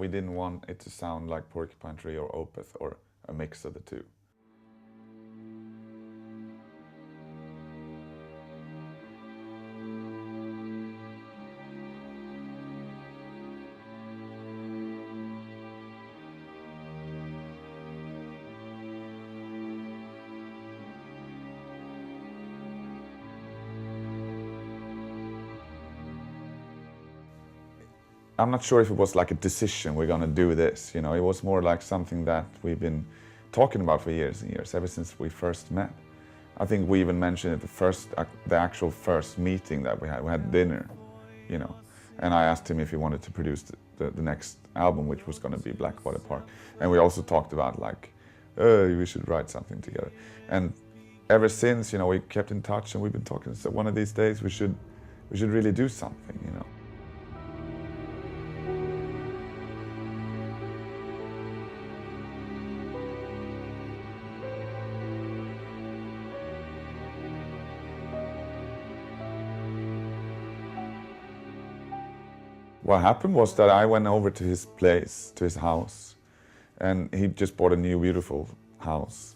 didn't want it to sound like Porcupine Tree or Opeth or a mix of the two. I'm not sure if it was like a decision, we're gonna do this, you know. It was more like something that we've been talking about for years and years, ever since we first met. I think we even mentioned it the actual first meeting that we had dinner, you know. And I asked him if he wanted to produce the next album, which was gonna be Blackwater Park. And we also talked about like, we should write something together. And ever since, you know, we kept in touch and we've been talking, so one of these days we should really do something, you know. What happened was that I went over to his place, to his house, and he just bought a new beautiful house.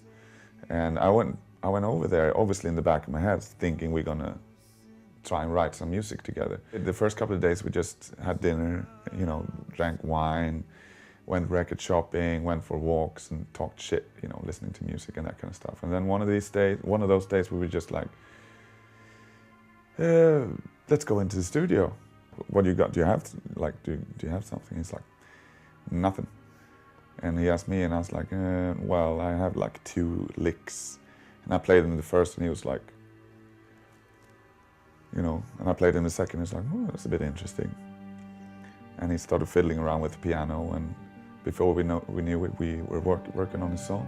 And I went over there, obviously in the back of my head, thinking we're gonna try and write some music together. The first couple of days we just had dinner, you know, drank wine, went record shopping, went for walks and talked shit, you know, listening to music and that kind of stuff. And then one of those days we were just like, let's go into the studio. What do you got? Do you have do you have something? He's like, nothing. And he asked me, and I was like, well, I have like 2 licks. And I played him the first, and he was like, you know. And I played him the second. He was like, oh, that's a bit interesting. And he started fiddling around with the piano, and before we knew it, we were working on a song.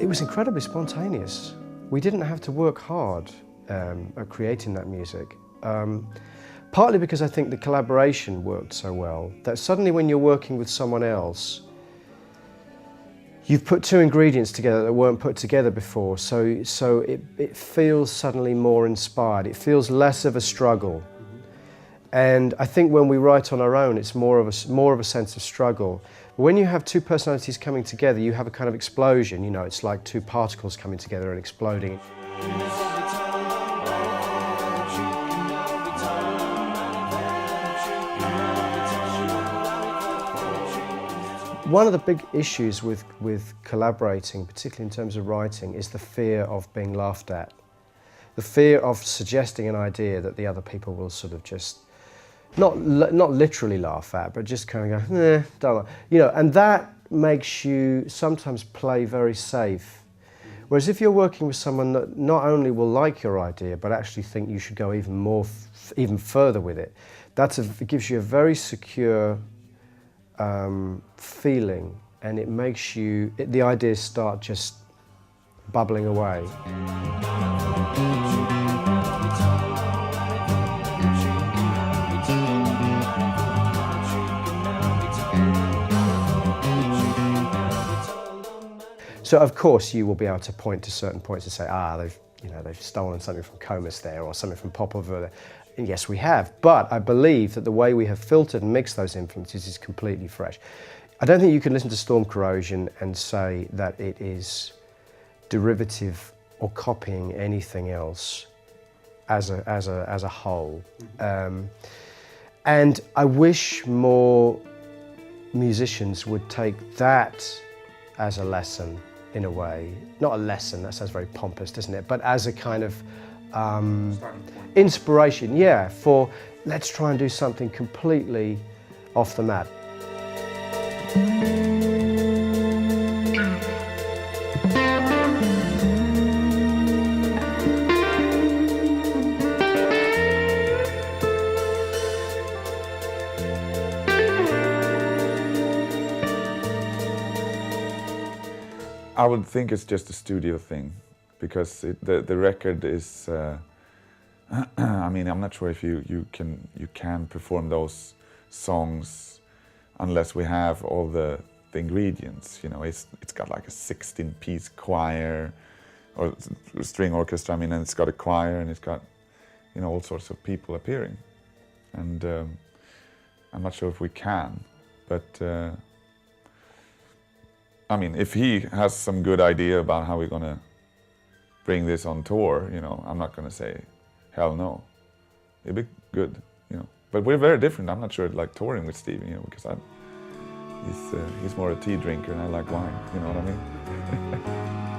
It was incredibly spontaneous. We didn't have to work hard at creating that music. Partly because I think the collaboration worked so well, that suddenly when you're working with someone else, you've put 2 ingredients together that weren't put together before, so it feels suddenly more inspired. It feels less of a struggle. And I think when we write on our own, it's more of a sense of struggle. When you have 2 personalities coming together, you have a kind of explosion. You know, it's like 2 particles coming together and exploding. One of the big issues with collaborating, particularly in terms of writing, is the fear of being laughed at. The fear of suggesting an idea that the other people will sort of just not literally laugh at, but just kind of go, don't, you know, and that makes you sometimes play very safe. Whereas if you're working with someone that not only will like your idea, but actually think you should go even further with it, it gives you a very secure feeling, and it makes the ideas start just bubbling away. So of course you will be able to point to certain points and say, they've stolen something from Comus there or something from Pop over there. And yes, we have, but I believe that the way we have filtered and mixed those influences is completely fresh. I don't think you can listen to Storm Corrosion and say that it is derivative or copying anything else as a whole. And I wish more musicians would take that as a lesson, in a way. Not a lesson, that sounds very pompous, doesn't it? But as a kind of inspiration, yeah, for let's try and do something completely off the map. I would think it's just a studio thing, because the record is, I mean, I'm not sure if you can perform those songs unless we have all the ingredients. You know, it's got like a 16-piece choir or string orchestra. I mean, and it's got a choir and it's got, you know, all sorts of people appearing. And I'm not sure if we can, but I mean, if he has some good idea about how we're gonna bring this on tour, you know, I'm not gonna say hell no. It'd be good, you know. But we're very different. I'm not sure like touring with Steven, you know, because he's more a tea drinker and I like wine. You know what I mean?